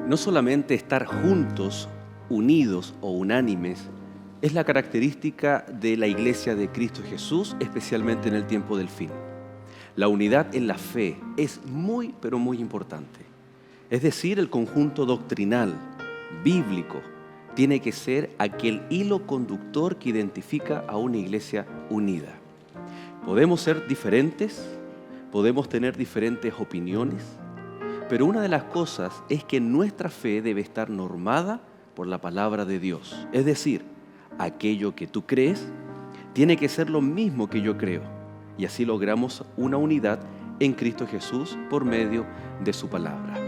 No solamente estar juntos, unidos o unánimes, es la característica de la Iglesia de Cristo Jesús, especialmente en el tiempo del fin. La unidad en la fe es muy, pero muy importante. Es decir, el conjunto doctrinal, bíblico, tiene que ser aquel hilo conductor que identifica a una iglesia unida. Podemos ser diferentes, podemos tener diferentes opiniones, pero una de las cosas es que nuestra fe debe estar normada por la palabra de Dios. Es decir, aquello que tú crees tiene que ser lo mismo que yo creo. Y así logramos una unidad en Cristo Jesús por medio de su palabra.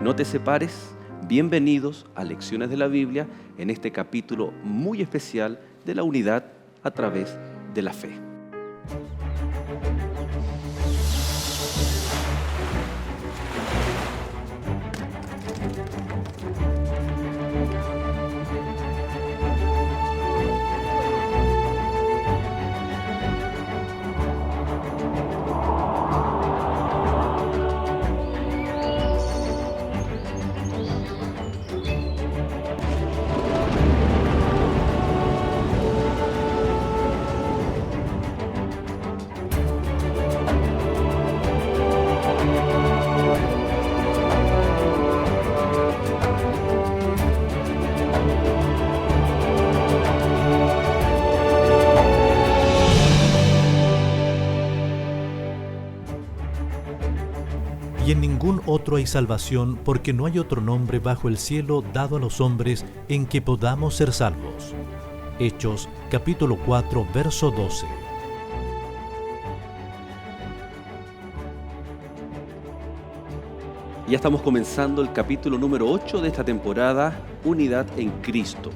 No te separes. Bienvenidos a Lecciones de la Biblia en este capítulo muy especial de la unidad a través de la fe. Y en ningún otro hay salvación, porque no hay otro nombre bajo el cielo dado a los hombres en que podamos ser salvos. Hechos, capítulo 4, verso 12. Ya estamos comenzando el capítulo número 8 de esta temporada, Unidad en Cristo.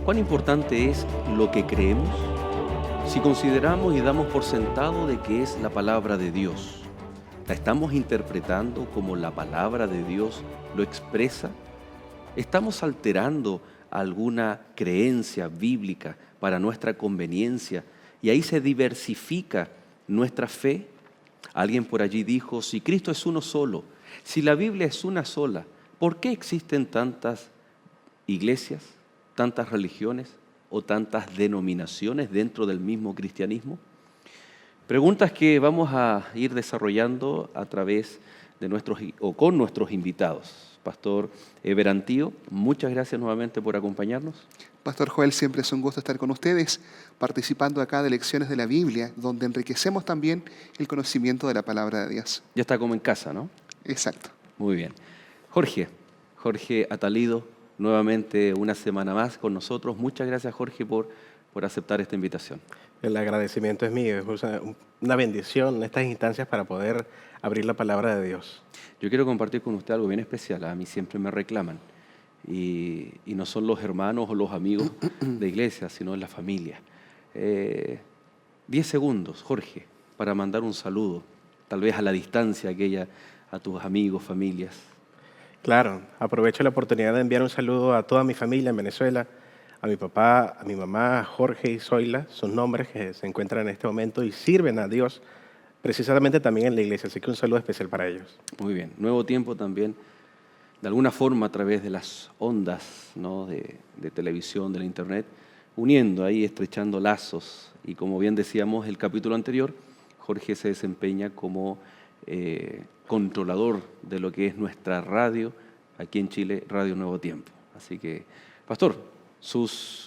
¿Cuán importante es lo que creemos? Si consideramos y damos por sentado de que es la palabra de Dios, ¿la estamos interpretando como la palabra de Dios lo expresa? ¿Estamos alterando alguna creencia bíblica para nuestra conveniencia y ahí se diversifica nuestra fe? Alguien por allí dijo, si Cristo es uno solo, si la Biblia es una sola, ¿por qué existen tantas iglesias, tantas religiones o tantas denominaciones dentro del mismo cristianismo? Preguntas que vamos a ir desarrollando a través de con nuestros invitados. Pastor Eberantío, muchas gracias nuevamente por acompañarnos. Pastor Joel, siempre es un gusto estar con ustedes, participando acá de Lecciones de la Biblia, donde enriquecemos también el conocimiento de la palabra de Dios. Ya está como en casa, ¿no? Exacto. Muy bien. Jorge Atalido, nuevamente una semana más con nosotros. Muchas gracias, Jorge, por aceptar esta invitación. El agradecimiento es mío, es una bendición en estas instancias para poder abrir la palabra de Dios. Yo quiero compartir con usted algo bien especial. A mí siempre me reclaman. Y no son los hermanos o los amigos de iglesia, sino la familia. 10 segundos, Jorge, para mandar un saludo, tal vez a la distancia aquella, a tus amigos, familias. Claro, aprovecho la oportunidad de enviar un saludo a toda mi familia en Venezuela, a mi papá, a mi mamá, Jorge y Zoila, son nombres que se encuentran en este momento y sirven a Dios precisamente también en la iglesia, así que un saludo especial para ellos. Muy bien, Nuevo Tiempo también, de alguna forma a través de las ondas, ¿no? de televisión, de la internet, uniendo ahí, estrechando lazos. Y como bien decíamos el capítulo anterior, Jorge se desempeña como controlador de lo que es nuestra radio, aquí en Chile, Radio Nuevo Tiempo. Así que, Pastor,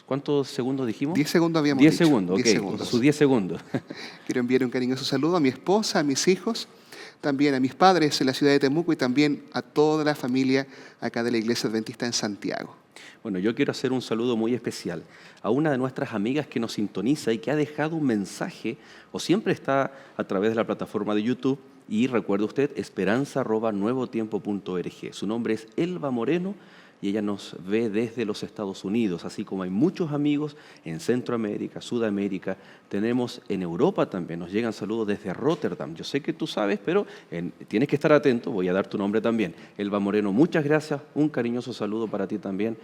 ¿cuántos segundos dijimos? 10 segundos habíamos 10 dicho. segundos, 10 ok, segundos. sus 10 segundos. Quiero enviar un cariñoso saludo a mi esposa, a mis hijos, también a mis padres en la ciudad de Temuco y también a toda la familia acá de la Iglesia Adventista en Santiago. Bueno, yo quiero hacer un saludo muy especial a una de nuestras amigas que nos sintoniza y que ha dejado un mensaje o siempre está a través de la plataforma de YouTube. Y recuerde usted, esperanza@nuevotiempo.org. Su nombre es Elba Moreno y ella nos ve desde los Estados Unidos, así como hay muchos amigos en Centroamérica, Sudamérica, tenemos en Europa también, nos llegan saludos desde Rotterdam. Yo sé que tú sabes, pero tienes que estar atento, voy a dar tu nombre también. Elba Moreno, muchas gracias, un cariñoso saludo para ti también,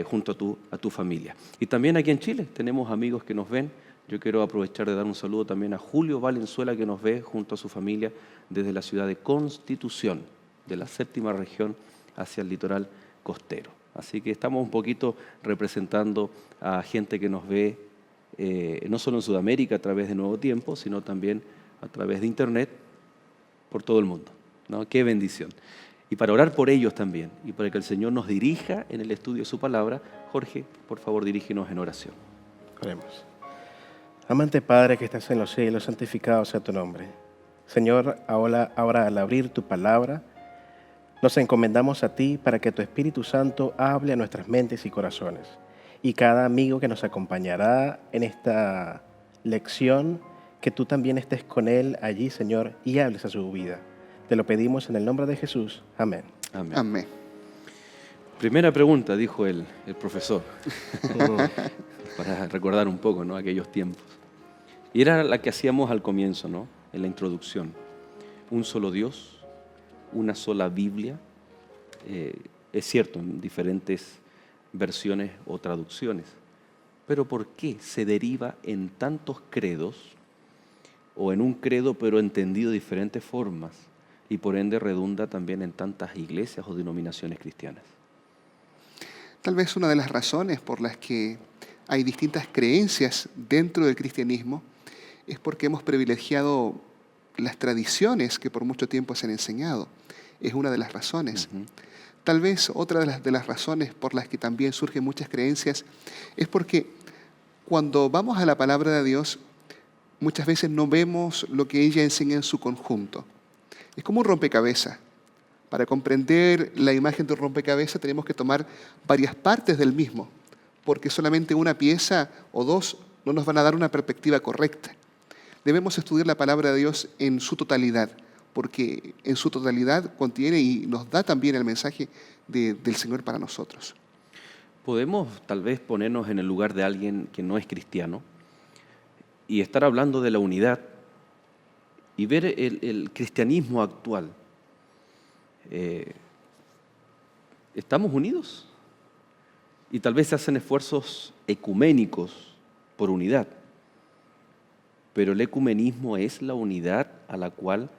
junto a tu familia. Y también aquí en Chile tenemos amigos que nos ven. Yo quiero aprovechar de dar un saludo también a Julio Valenzuela, que nos ve junto a su familia desde la ciudad de Constitución, de la 7ª región hacia el litoral costero. Así que estamos un poquito representando a gente que nos ve no solo en Sudamérica a través de Nuevo Tiempo, sino también a través de Internet por todo el mundo, ¿no? ¡Qué bendición! Y para orar por ellos también, y para que el Señor nos dirija en el estudio de su palabra, Jorge, por favor, dirígenos en oración. Oremos. Amante Padre que estás en los cielos, santificado sea tu nombre. Señor, ahora al abrir tu palabra, nos encomendamos a ti para que tu Espíritu Santo hable a nuestras mentes y corazones. Y cada amigo que nos acompañará en esta lección, que tú también estés con él allí, Señor, y hables a su vida. Te lo pedimos en el nombre de Jesús. Amén. Amén. Amén. Primera pregunta, dijo el profesor, para recordar un poco, ¿no? Aquellos tiempos. Y era la que hacíamos al comienzo, ¿no? En la introducción. Un solo Dios, una sola Biblia. Es cierto, en diferentes versiones o traducciones. Pero ¿por qué se deriva en tantos credos, o en un credo pero entendido de diferentes formas, y por ende redunda también en tantas iglesias o denominaciones cristianas? Tal vez una de las razones por las que hay distintas creencias dentro del cristianismo es porque hemos privilegiado las tradiciones que por mucho tiempo se han enseñado. Es una de las razones. Ujú. Tal vez otra de las razones por las que también surgen muchas creencias es porque cuando vamos a la palabra de Dios, muchas veces no vemos lo que ella enseña en su conjunto. Es como un rompecabezas. Para comprender la imagen de un rompecabezas tenemos que tomar varias partes del mismo, porque solamente una pieza o dos no nos van a dar una perspectiva correcta. Debemos estudiar la palabra de Dios en su totalidad, porque en su totalidad contiene y nos da también el mensaje del Señor para nosotros. Podemos tal vez ponernos en el lugar de alguien que no es cristiano y estar hablando de la unidad y ver el cristianismo actual. ¿Estamos unidos? Y tal vez se hacen esfuerzos ecuménicos por unidad, pero el ecumenismo es la unidad a la cual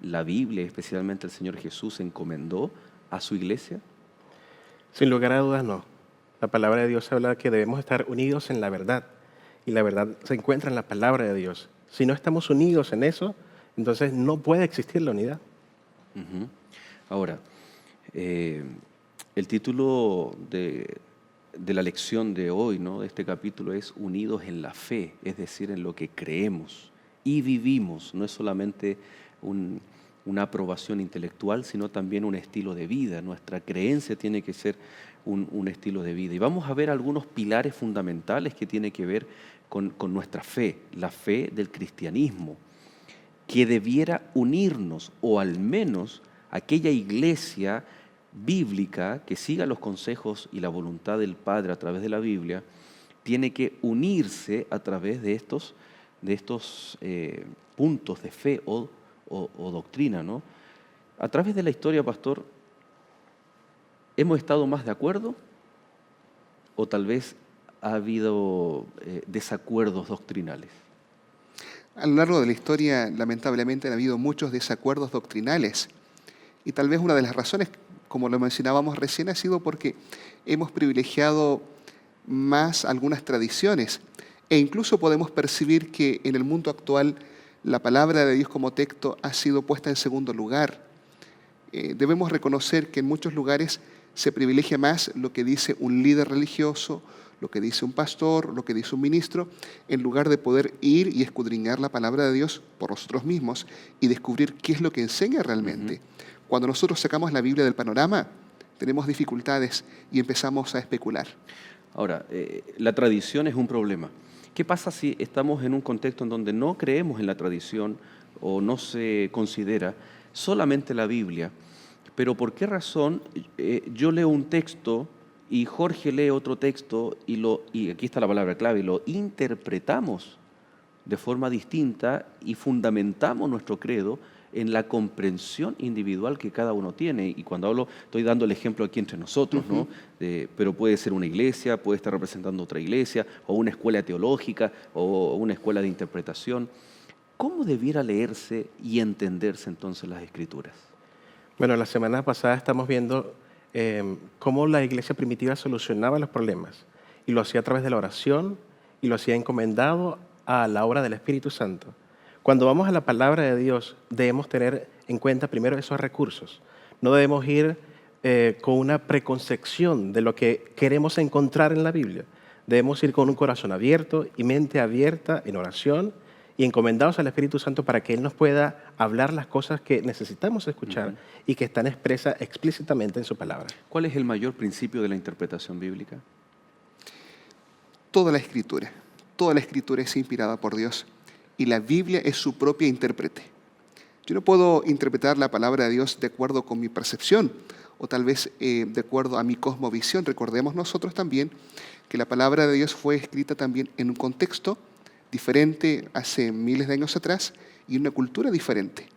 la Biblia, especialmente el Señor Jesús, encomendó a su iglesia. Sin lugar a dudas, no. La palabra de Dios habla que debemos estar unidos en la verdad. Y la verdad se encuentra en la palabra de Dios. Si no estamos unidos en eso, entonces no puede existir la unidad. Ujú. Ahora, el título de la lección de hoy, ¿no? De este capítulo es Unidos en la fe, es decir, en lo que creemos y vivimos. No es solamente una aprobación intelectual, sino también un estilo de vida. Nuestra creencia tiene que ser un estilo de vida. Y vamos a ver algunos pilares fundamentales que tienen que ver con nuestra fe, la fe del cristianismo, que debiera unirnos, o al menos aquella iglesia bíblica que siga los consejos y la voluntad del Padre a través de la Biblia, tiene que unirse a través de estos puntos de fe o doctrina, ¿no? A través de la historia, pastor, ¿hemos estado más de acuerdo o tal vez ha habido desacuerdos doctrinales? A lo largo de la historia, lamentablemente, han habido muchos desacuerdos doctrinales. Y tal vez una de las razones, como lo mencionábamos recién, ha sido porque hemos privilegiado más algunas tradiciones. E incluso podemos percibir que en el mundo actual la palabra de Dios como texto ha sido puesta en segundo lugar. Debemos reconocer que en muchos lugares se privilegia más lo que dice un líder religioso, lo que dice un pastor, lo que dice un ministro, en lugar de poder ir y escudriñar la palabra de Dios por nosotros mismos y descubrir qué es lo que enseña realmente. Cuando nosotros sacamos la Biblia del panorama, tenemos dificultades y empezamos a especular. Ahora, la tradición es un problema. ¿Qué pasa si estamos en un contexto en donde no creemos en la tradición o no se considera solamente la Biblia? Pero ¿por qué razón yo leo un texto y Jorge lee otro texto y aquí está la palabra clave, lo interpretamos de forma distinta y fundamentamos nuestro credo en la comprensión individual que cada uno tiene? Y cuando hablo, estoy dando el ejemplo aquí entre nosotros, ¿no? Pero puede ser una iglesia, puede estar representando otra iglesia, o una escuela teológica, o una escuela de interpretación. ¿Cómo debiera leerse y entenderse entonces las Escrituras? Bueno, la semana pasada estamos viendo cómo la iglesia primitiva solucionaba los problemas. Y lo hacía a través de la oración y lo hacía encomendado a la obra del Espíritu Santo. Cuando vamos a la palabra de Dios, debemos tener en cuenta primero esos recursos. No debemos ir con una preconcepción de lo que queremos encontrar en la Biblia. Debemos ir con un corazón abierto y mente abierta en oración y encomendados al Espíritu Santo para que Él nos pueda hablar las cosas que necesitamos escuchar y que están expresas explícitamente en su palabra. ¿Cuál es el mayor principio de la interpretación bíblica? Toda la Escritura es inspirada por Dios y la Biblia es su propia intérprete. Yo no puedo interpretar la palabra de Dios de acuerdo con mi percepción o tal vez de acuerdo a mi cosmovisión. Recordemos nosotros también que la palabra de Dios fue escrita también en un contexto diferente hace miles de años atrás y en una cultura diferente.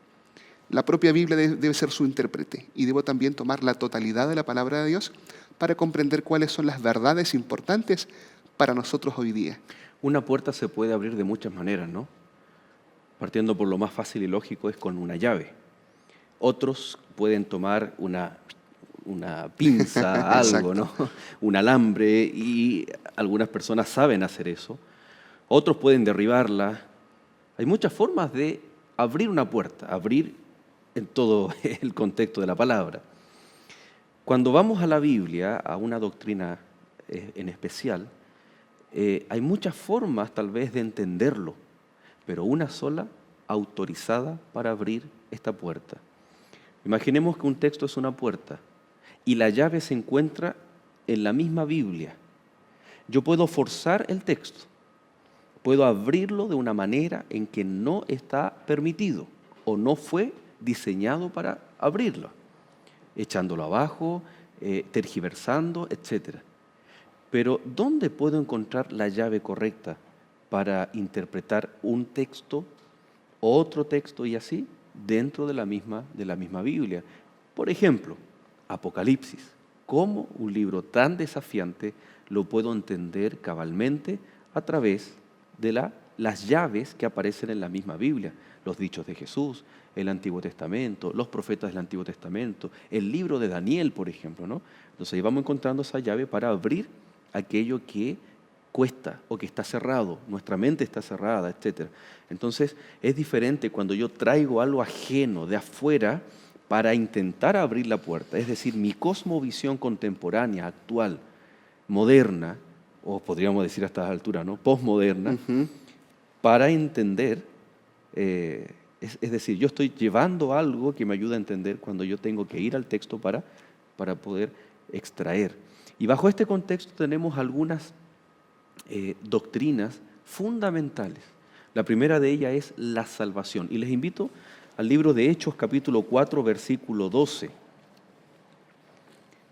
La propia Biblia debe ser su intérprete y debo también tomar la totalidad de la palabra de Dios para comprender cuáles son las verdades importantes para nosotros hoy día. Una puerta se puede abrir de muchas maneras, ¿no? Partiendo por lo más fácil y lógico es con una llave. Otros pueden tomar una pinza, algo, ¿no? Un alambre, y algunas personas saben hacer eso. Otros pueden derribarla. Hay muchas formas de abrir una puerta, abrir en todo el contexto de la palabra. Cuando vamos a la Biblia, a una doctrina en especial, hay muchas formas tal vez de entenderlo, pero una sola autorizada para abrir esta puerta. Imaginemos que un texto es una puerta y la llave se encuentra en la misma Biblia. Yo puedo forzar el texto, puedo abrirlo de una manera en que no está permitido o no fue diseñado para abrirlo, echándolo abajo, tergiversando, etc. Pero ¿dónde puedo encontrar la llave correcta para interpretar un texto, otro texto y así dentro de la misma Biblia? Por ejemplo, Apocalipsis. ¿Cómo un libro tan desafiante lo puedo entender cabalmente a través de las llaves que aparecen en la misma Biblia? Los dichos de Jesús, el Antiguo Testamento, los profetas del Antiguo Testamento, el libro de Daniel, por ejemplo, ¿no? Entonces ahí vamos encontrando esa llave para abrir aquello que cuesta o que está cerrado, nuestra mente está cerrada, etc. Entonces es diferente cuando yo traigo algo ajeno de afuera para intentar abrir la puerta, es decir, mi cosmovisión contemporánea, actual, moderna, o podríamos decir a estas alturas, ¿no? Postmoderna, para entender, es decir, yo estoy llevando algo que me ayuda a entender cuando yo tengo que ir al texto para poder extraer. Y bajo este contexto tenemos algunas doctrinas fundamentales. La primera de ellas es la salvación. Y les invito al libro de Hechos, capítulo 4, versículo 12.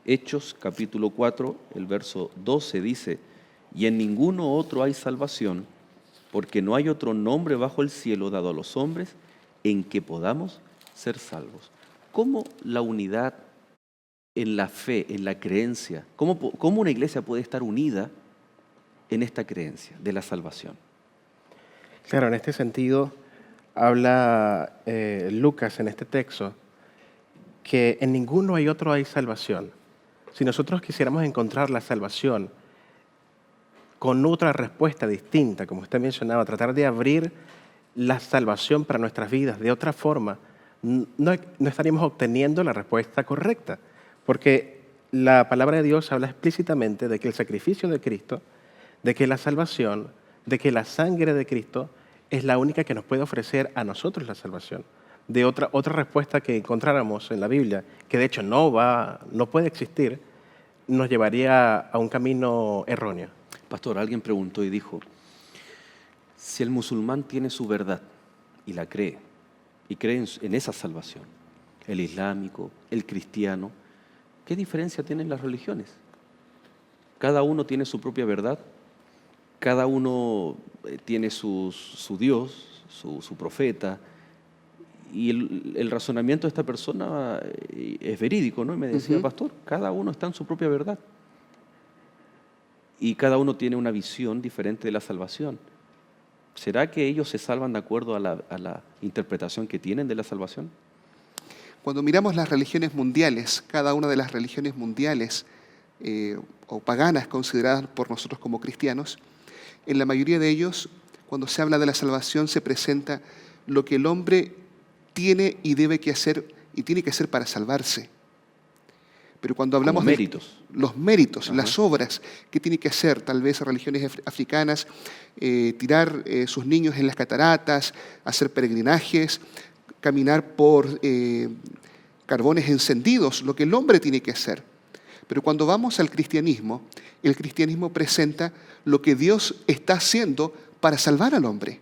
Hechos, capítulo 4, el verso 12 dice: y en ninguno otro hay salvación, porque no hay otro nombre bajo el cielo dado a los hombres en que podamos ser salvos. ¿Cómo la unidad en la fe, en la creencia, cómo una iglesia puede estar unida en esta creencia de la salvación? Claro, en este sentido habla Lucas en este texto que en ninguno hay otro hay salvación. Si nosotros quisiéramos encontrar la salvación con otra respuesta distinta, como usted mencionaba, tratar de abrir la salvación para nuestras vidas de otra forma, no estaríamos obteniendo la respuesta correcta, porque la palabra de Dios habla explícitamente de que el sacrificio de Cristo, de que la salvación, de que la sangre de Cristo es la única que nos puede ofrecer a nosotros la salvación. De otra respuesta que encontráramos en la Biblia, que de hecho no puede existir, nos llevaría a un camino erróneo. Pastor, alguien preguntó y dijo, si el musulmán tiene su verdad y la cree, y cree en esa salvación, el islámico, el cristiano, ¿qué diferencia tienen las religiones? Cada uno tiene su propia verdad, cada uno tiene su Dios, su profeta, y el razonamiento de esta persona es verídico, ¿no? Y me decía, pastor, cada uno está en su propia verdad. Y cada uno tiene una visión diferente de la salvación. ¿Será que ellos se salvan de acuerdo a la interpretación que tienen de la salvación? Cuando miramos las religiones mundiales, cada una de las religiones mundiales o paganas consideradas por nosotros como cristianos, en la mayoría de ellos, cuando se habla de la salvación, se presenta lo que el hombre tiene y debe que hacer y tiene que hacer para salvarse. Pero cuando hablamos Como méritos. de los méritos, Ajá. las obras que tiene que hacer, tal vez religiones africanas, tirar sus niños en las cataratas, hacer peregrinajes, caminar por carbones encendidos, lo que el hombre tiene que hacer. Pero cuando vamos al cristianismo, el cristianismo presenta lo que Dios está haciendo para salvar al hombre.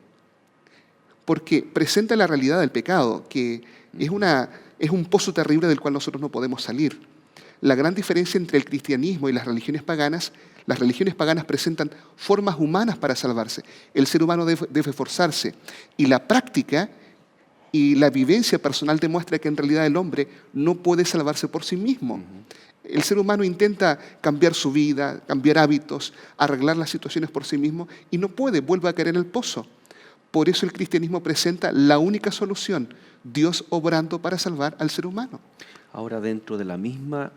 Porque presenta la realidad del pecado, que es un pozo terrible del cual nosotros no podemos salir. La gran diferencia entre el cristianismo y las religiones paganas presentan formas humanas para salvarse. El ser humano debe esforzarse. Y la práctica y la vivencia personal demuestra que en realidad el hombre no puede salvarse por sí mismo. El ser humano intenta cambiar su vida, cambiar hábitos, arreglar las situaciones por sí mismo y no puede, vuelve a caer en el pozo. Por eso el cristianismo presenta la única solución, Dios obrando para salvar al ser humano. Ahora, dentro de la misma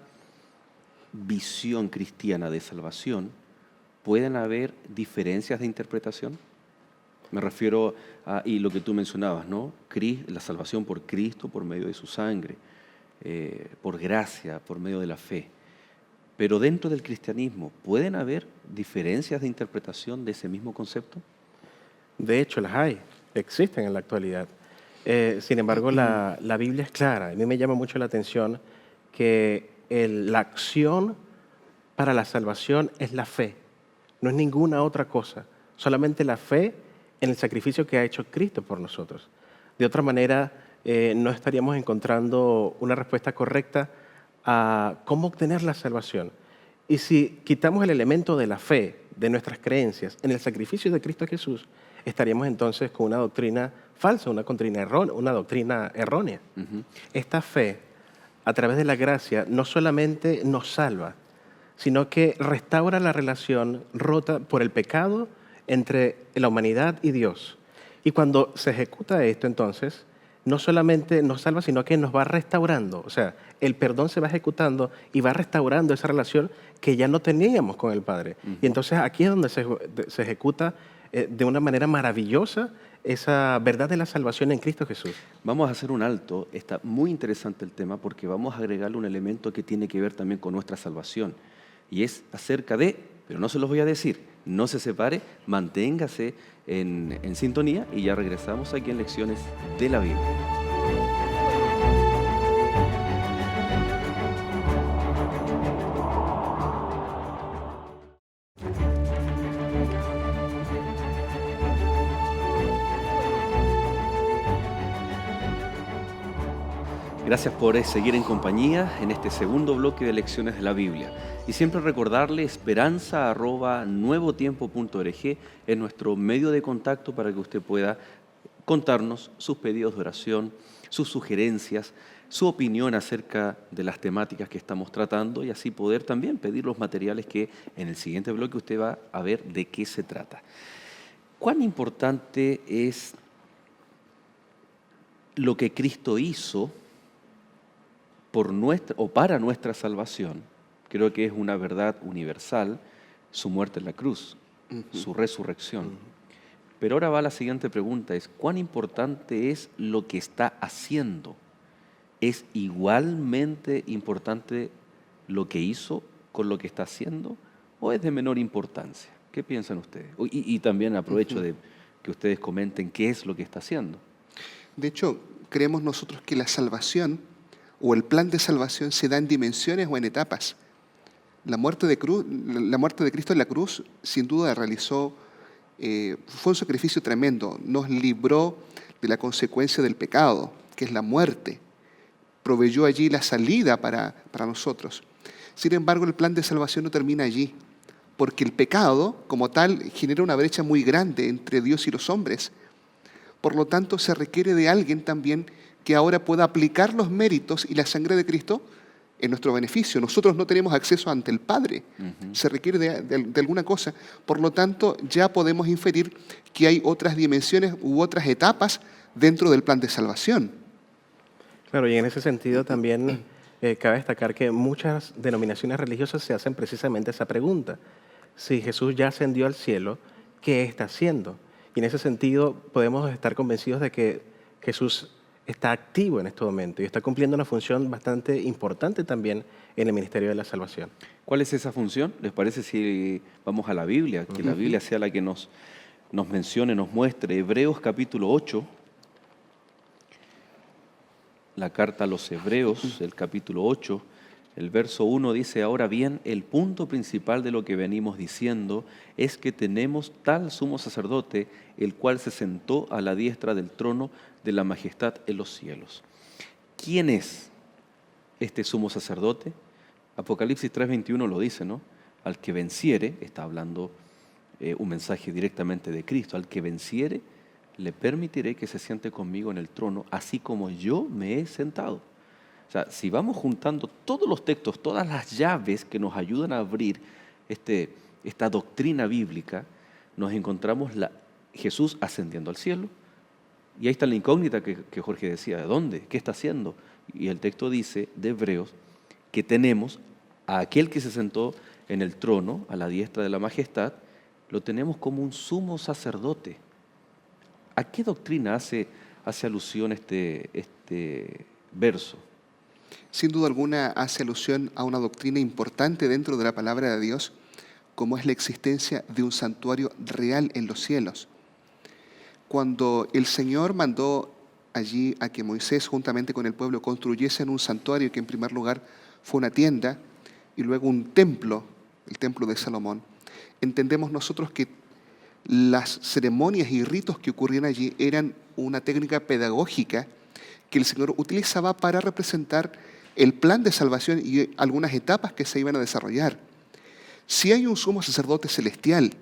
visión cristiana de salvación, ¿pueden haber diferencias de interpretación? Me refiero a y lo que tú mencionabas, ¿no? La salvación por Cristo, por medio de su sangre, por gracia, por medio de la fe. Pero dentro del cristianismo, ¿pueden haber diferencias de interpretación de ese mismo concepto? De hecho, las hay, existen en la actualidad. Sin embargo, la Biblia es clara. A mí me llama mucho la atención que la acción para la salvación es la fe, no es ninguna otra cosa, solamente la fe en el sacrificio que ha hecho Cristo por nosotros. De otra manera, no estaríamos encontrando una respuesta correcta a cómo obtener la salvación. Y si quitamos el elemento de la fe, de nuestras creencias, en el sacrificio de Cristo Jesús, estaríamos entonces con una doctrina falsa, una doctrina errónea. Ujú. Esta fe, a través de la gracia, no solamente nos salva, sino que restaura la relación rota por el pecado entre la humanidad y Dios. Y cuando se ejecuta esto, entonces, no solamente nos salva, sino que nos va restaurando. O sea, el perdón se va ejecutando y va restaurando esa relación que ya no teníamos con el Padre. Y entonces aquí es donde se ejecuta de una manera maravillosa esa verdad de la salvación en Cristo Jesús. Vamos a hacer un alto, está muy interesante el tema porque vamos a agregarle un elemento que tiene que ver también con nuestra salvación y es acerca de, pero no se los voy a decir, no se separe, manténgase en sintonía y ya regresamos aquí en Lecciones de la Biblia. Gracias por seguir en compañía en este segundo bloque de Lecciones de la Biblia. Y siempre recordarle esperanza@nuevotiempo.org es nuestro medio de contacto para que usted pueda contarnos sus pedidos de oración, sus sugerencias, su opinión acerca de las temáticas que estamos tratando y así poder también pedir los materiales que en el siguiente bloque usted va a ver de qué se trata. ¿Cuán importante es lo que Cristo hizo para nuestra salvación? Creo que es una verdad universal, su muerte en la cruz, su resurrección. Pero ahora va la siguiente pregunta, es ¿cuán importante es lo que está haciendo? ¿Es igualmente importante lo que hizo con lo que está haciendo o es de menor importancia? ¿Qué piensan ustedes? Y también aprovecho de que ustedes comenten qué es lo que está haciendo. De hecho, creemos nosotros que la salvación o el plan de salvación se da en dimensiones o en etapas. La muerte de Cristo en la cruz, sin duda, fue un sacrificio tremendo. Nos libró de la consecuencia del pecado, que es la muerte. Proveyó allí la salida para nosotros. Sin embargo, el plan de salvación no termina allí, porque el pecado, como tal, genera una brecha muy grande entre Dios y los hombres. Por lo tanto, se requiere de alguien también que ahora pueda aplicar los méritos y la sangre de Cristo en nuestro beneficio. Nosotros no tenemos acceso ante el Padre. Se requiere de alguna cosa. Por lo tanto, ya podemos inferir que hay otras dimensiones u otras etapas dentro del plan de salvación. Claro, y en ese sentido también cabe destacar que muchas denominaciones religiosas se hacen precisamente esa pregunta. Si Jesús ya ascendió al cielo, ¿qué está haciendo? Y en ese sentido podemos estar convencidos de que Jesús está activo en este momento y está cumpliendo una función bastante importante también en el ministerio de la salvación. ¿Cuál es esa función? ¿Les parece si vamos a la Biblia? Que la Biblia sea la que nos mencione, nos muestre. Hebreos capítulo 8, la carta a los Hebreos, el capítulo 8, el verso 1 dice: ahora bien, el punto principal de lo que venimos diciendo es que tenemos tal sumo sacerdote, el cual se sentó a la diestra del trono de la majestad en los cielos. ¿Quién es este sumo sacerdote? Apocalipsis 3:21 lo dice, ¿no? Al que venciere, está hablando un mensaje directamente de Cristo, al que venciere, le permitiré que se siente conmigo en el trono, así como yo me he sentado. O sea, si vamos juntando todos los textos, todas las llaves que nos ayudan a abrir esta doctrina bíblica, nos encontramos Jesús ascendiendo al cielo. Y ahí está la incógnita que Jorge decía: ¿de dónde? ¿Qué está haciendo? Y el texto dice de Hebreos que tenemos a aquel que se sentó en el trono, a la diestra de la majestad, lo tenemos como un sumo sacerdote. ¿A qué doctrina hace alusión este verso? Sin duda alguna hace alusión a una doctrina importante dentro de la palabra de Dios, como es la existencia de un santuario real en los cielos. Cuando el Señor mandó allí a que Moisés juntamente con el pueblo construyesen un santuario que en primer lugar fue una tienda y luego un templo, el templo de Salomón, entendemos nosotros que las ceremonias y ritos que ocurrían allí eran una técnica pedagógica que el Señor utilizaba para representar el plan de salvación y algunas etapas que se iban a desarrollar. Si hay un sumo sacerdote celestial,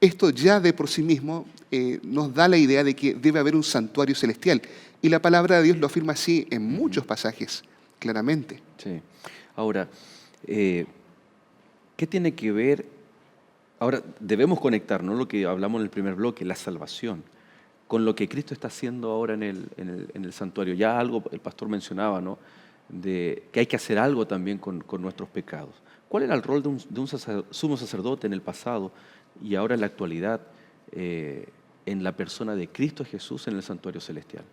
esto ya de por sí mismo nos da la idea de que debe haber un santuario celestial. Y la palabra de Dios lo afirma así en muchos pasajes, claramente. Sí. Ahora, ¿qué tiene que ver? Ahora, debemos conectar, ¿no?, lo que hablamos en el primer bloque, la salvación, con lo que Cristo está haciendo ahora en el santuario. Ya algo el pastor mencionaba, ¿no?, de que hay que hacer algo también con nuestros pecados. ¿Cuál era el rol de un sumo sacerdote en el pasado y ahora en la actualidad en la persona de Cristo Jesús en el santuario celestial?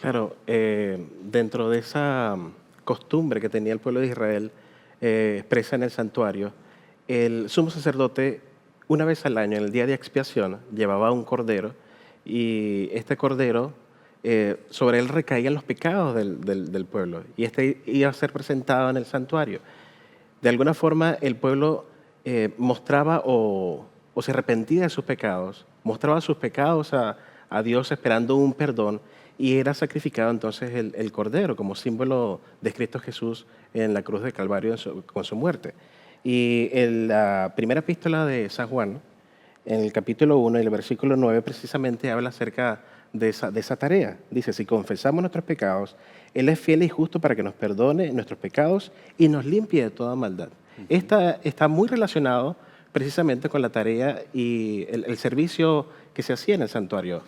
Claro, dentro de esa costumbre que tenía el pueblo de Israel expresa en el santuario, el sumo sacerdote una vez al año, en el día de expiación, llevaba un cordero y este cordero, sobre él recaían los pecados del pueblo y este iba a ser presentado en el santuario. De alguna forma el pueblo mostraba o se arrepentía de sus pecados, mostraba sus pecados a Dios esperando un perdón y era sacrificado entonces el cordero como símbolo de Cristo Jesús en la cruz de Calvario con su muerte. Y en la primera epístola de San Juan, en el capítulo 1 y el versículo 9, precisamente habla acerca de esa tarea. Dice: si confesamos nuestros pecados, Él es fiel y justo para que nos perdone nuestros pecados y nos limpie de toda maldad. Esta está muy relacionado precisamente con la tarea y el servicio que se hacía en el santuario.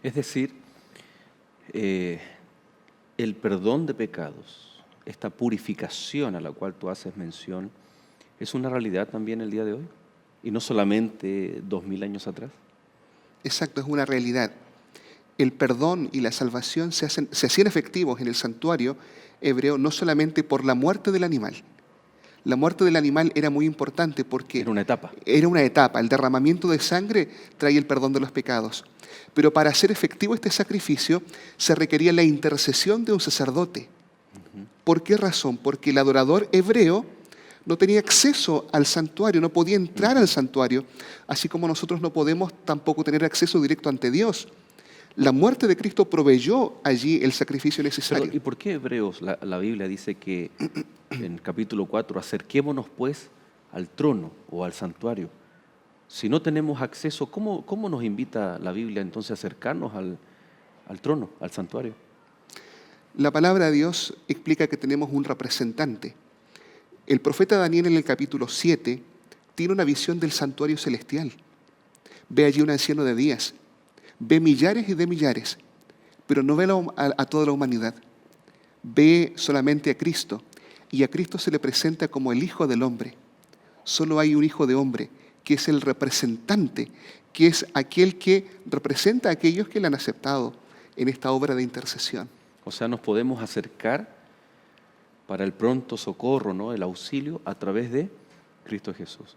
Es decir, el perdón de pecados, esta purificación a la cual tú haces mención, ¿es una realidad también el día de hoy? Y no solamente 2000 años atrás. Exacto, es una realidad. El perdón y la salvación se hacían efectivos en el santuario hebreo no solamente por la muerte del animal. La muerte del animal era muy importante porque Era una etapa. era una etapa. El derramamiento de sangre traía el perdón de los pecados. Pero para hacer efectivo este sacrificio se requería la intercesión de un sacerdote. ¿Por qué razón? Porque el adorador hebreo no tenía acceso al santuario, no podía entrar al santuario, así como nosotros no podemos tampoco tener acceso directo ante Dios. La muerte de Cristo proveyó allí el sacrificio necesario. Pero, ¿y por qué Hebreos, la Biblia dice que en capítulo 4, acerquémonos pues al trono o al santuario? Si no tenemos acceso, ¿cómo nos invita la Biblia entonces a acercarnos al trono, al santuario? La palabra de Dios explica que tenemos un representante. El profeta Daniel en el capítulo 7 tiene una visión del santuario celestial. Ve allí un anciano de días, ve millares y de millares, pero no ve a toda la humanidad. ve solamente a Cristo y a Cristo se le presenta como el Hijo del Hombre. Solo hay un Hijo de Hombre, que es el representante, que es aquel que representa a aquellos que le han aceptado en esta obra de intercesión. O sea, nos podemos acercar para el pronto socorro, ¿no? El auxilio a través de Cristo Jesús.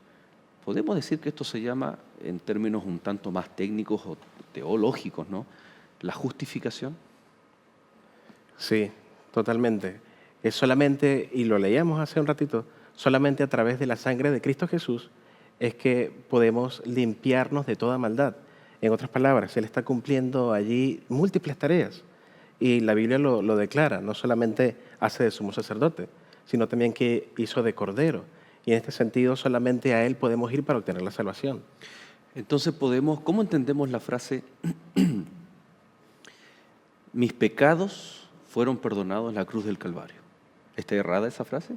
Podemos decir que esto se llama, en términos un tanto más técnicos o teológicos, ¿no? La justificación. Sí, totalmente. Es solamente, y lo leíamos hace un ratito, solamente a través de la sangre de Cristo Jesús es que podemos limpiarnos de toda maldad. En otras palabras, Él está cumpliendo allí múltiples tareas. Y la Biblia lo declara, no solamente hace de sumo sacerdote, sino también que hizo de cordero. Y en este sentido, solamente a Él podemos ir para obtener la salvación. Entonces ¿cómo entendemos la frase, mis pecados fueron perdonados en la cruz del Calvario? ¿Está errada esa frase?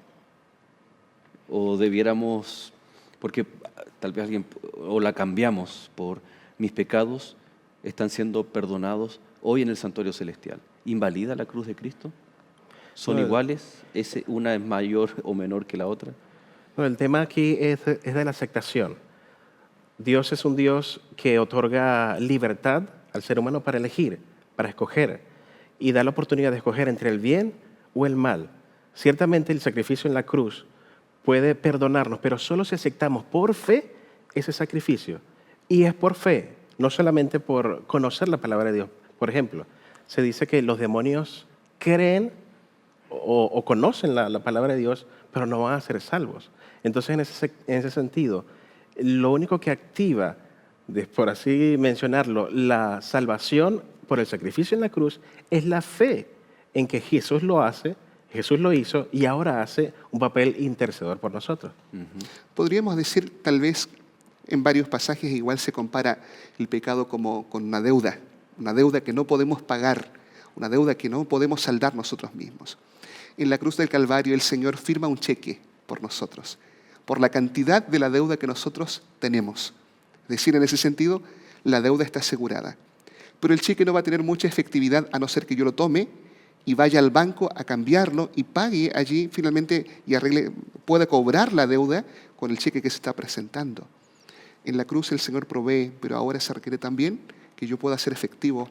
¿O debiéramos, porque tal vez o la cambiamos por mis pecados están siendo perdonados hoy en el santuario celestial? ¿Invalida la cruz de Cristo? ¿Son iguales? ¿Una es mayor o menor que la otra? No, el tema aquí es de la aceptación. Dios es un Dios que otorga libertad al ser humano para elegir, para escoger, y da la oportunidad de escoger entre el bien o el mal. Ciertamente el sacrificio en la cruz puede perdonarnos, pero solo si aceptamos por fe ese sacrificio. Y es por fe, no solamente por conocer la palabra de Dios. Por ejemplo, se dice que los demonios creen o conocen la palabra de Dios, pero no van a ser salvos. Entonces, en ese sentido, lo único que activa, por así mencionarlo, la salvación por el sacrificio en la cruz es la fe en que Jesús lo hace, Jesús lo hizo y ahora hace un papel intercedor por nosotros. Podríamos decir, tal vez, en varios pasajes igual se compara el pecado como con una deuda que no podemos pagar, una deuda que no podemos saldar nosotros mismos. En la cruz del Calvario el Señor firma un cheque por nosotros, por la cantidad de la deuda que nosotros tenemos. Es decir, en ese sentido, la deuda está asegurada. Pero el cheque no va a tener mucha efectividad a no ser que yo lo tome y vaya al banco a cambiarlo y pague allí finalmente y pueda cobrar la deuda con el cheque que se está presentando. En la cruz el Señor provee, pero ahora se requiere también que yo pueda hacer efectivo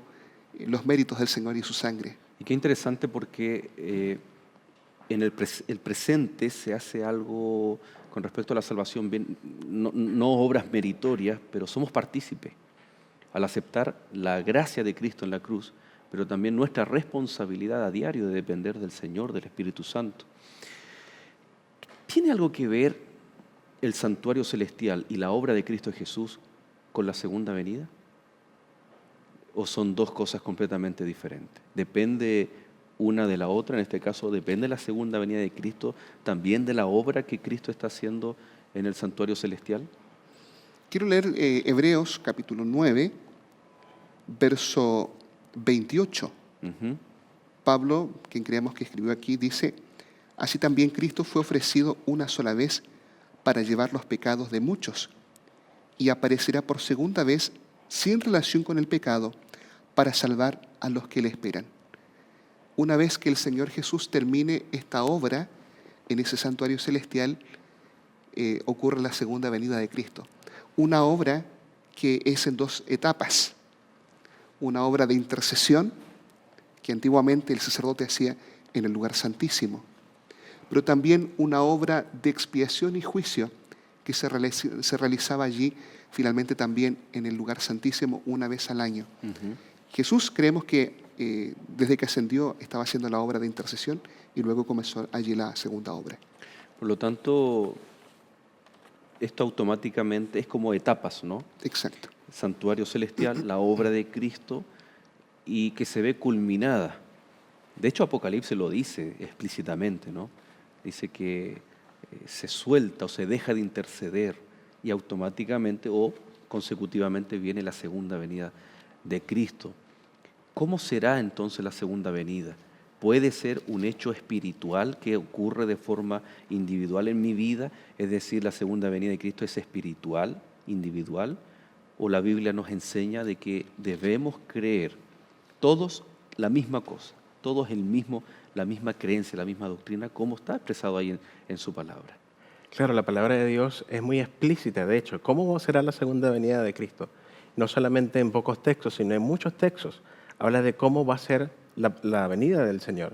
los méritos del Señor y su sangre. Y qué interesante porque en el presente se hace algo con respecto a la salvación, no obras meritorias, pero somos partícipes al aceptar la gracia de Cristo en la cruz, pero también nuestra responsabilidad a diario de depender del Señor, del Espíritu Santo. ¿Tiene algo que ver el santuario celestial y la obra de Cristo Jesús con la segunda venida? ¿O son dos cosas completamente diferentes? ¿Depende una de la otra? En este caso, ¿depende la segunda venida de Cristo también de la obra que Cristo está haciendo en el santuario celestial? Quiero leer Hebreos capítulo 9, verso 28. Pablo, quien creemos que escribió aquí, dice: así también Cristo fue ofrecido una sola vez para llevar los pecados de muchos y aparecerá por segunda vez sin relación con el pecado para salvar a los que le esperan. Una vez que el Señor Jesús termine esta obra en ese santuario celestial, ocurre la segunda venida de Cristo. Una obra que es en dos etapas. Una obra de intercesión que antiguamente el sacerdote hacía en el lugar santísimo, pero también una obra de expiación y juicio que se realizaba allí finalmente también en el lugar santísimo una vez al año. Jesús, creemos que desde que ascendió estaba haciendo la obra de intercesión y luego comenzó allí la segunda obra. Por lo tanto, esto automáticamente es como etapas, ¿no? Exacto. Santuario celestial, la obra de Cristo, y que se ve culminada. De hecho, Apocalipsis lo dice explícitamente, ¿no? Dice que se suelta o se deja de interceder y automáticamente o consecutivamente viene la segunda venida de Cristo. ¿Cómo será entonces la segunda venida? ¿Puede ser un hecho espiritual que ocurre de forma individual en mi vida? Es decir, la segunda venida de Cristo es espiritual, individual, o la Biblia nos enseña de que debemos creer todos la misma cosa, todos la misma creencia, la misma doctrina, como está expresado ahí en su palabra. Claro, la palabra de Dios es muy explícita, de hecho. ¿Cómo será la segunda venida de Cristo? No solamente en pocos textos, sino en muchos textos. Habla de cómo va a ser la venida del Señor.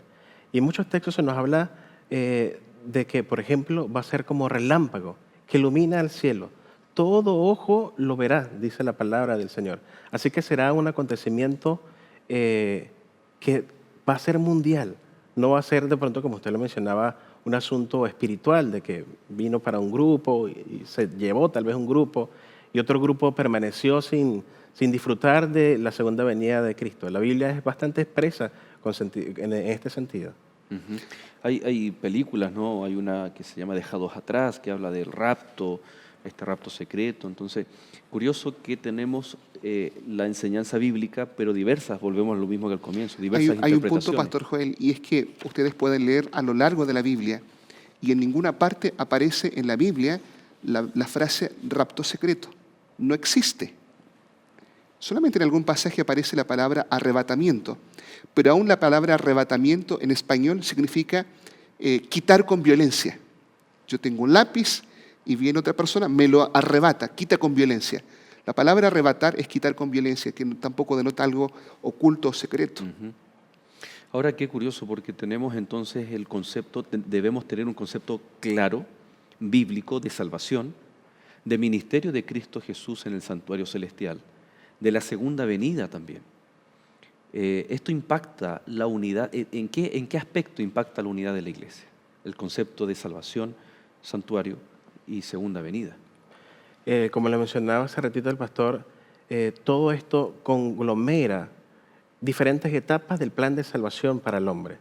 Y en muchos textos se nos habla de que, por ejemplo, va a ser como relámpago, que ilumina el cielo. Todo ojo lo verá, dice la palabra del Señor. Así que será un acontecimiento que va a ser mundial. No va a ser de pronto, como usted lo mencionaba, un asunto espiritual, de que vino para un grupo y se llevó tal vez un grupo y otro grupo permaneció sin disfrutar de la segunda venida de Cristo. La Biblia es bastante expresa en este sentido. Ujú. Hay películas, ¿no? Hay una que se llama Dejados Atrás, que habla del rapto, este rapto secreto. Entonces, curioso que tenemos la enseñanza bíblica, pero diversas, volvemos a lo mismo que al comienzo, diversas Hay un punto, interpretaciones. Pastor Joel, y es que ustedes pueden leer a lo largo de la Biblia y en ninguna parte aparece en la Biblia la frase rapto secreto. No existe. Solamente en algún pasaje aparece la palabra arrebatamiento, pero aún la palabra arrebatamiento en español significa quitar con violencia. Yo tengo un lápiz y viene otra persona, me lo arrebata, quita con violencia. La palabra arrebatar es quitar con violencia, que tampoco denota algo oculto o secreto. Ujú. Ahora, qué curioso, porque tenemos entonces el concepto, debemos tener un concepto claro, bíblico, de salvación, de ministerio de Cristo Jesús en el santuario celestial, de la segunda venida también. Esto impacta la unidad. ¿En qué aspecto impacta la unidad de la iglesia? El concepto de salvación, santuario y segunda venida. Como le mencionaba hace ratito el pastor, todo esto conglomera diferentes etapas del plan de salvación para el hombre.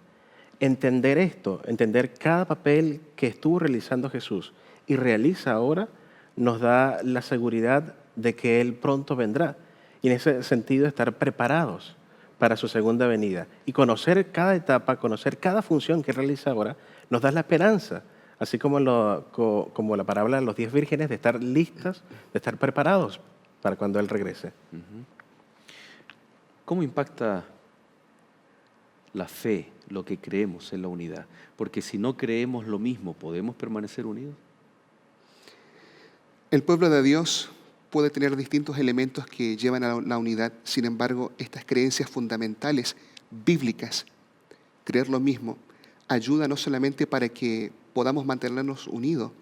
Entender esto, entender cada papel que estuvo realizando Jesús y realiza ahora, nos da la seguridad de que Él pronto vendrá. Y en ese sentido, estar preparados para su segunda venida. Y conocer cada etapa, conocer cada función que realiza ahora, nos da la esperanza, así como la parábola de los 10 vírgenes, de estar listas, de estar preparados para cuando Él regrese. Ujú. ¿Cómo impacta la fe, lo que creemos en la unidad? Porque si no creemos lo mismo, ¿podemos permanecer unidos? El pueblo de Dios puede tener distintos elementos que llevan a la unidad. Sin embargo, estas creencias fundamentales, bíblicas, creer lo mismo, ayuda no solamente para que podamos mantenernos unidos,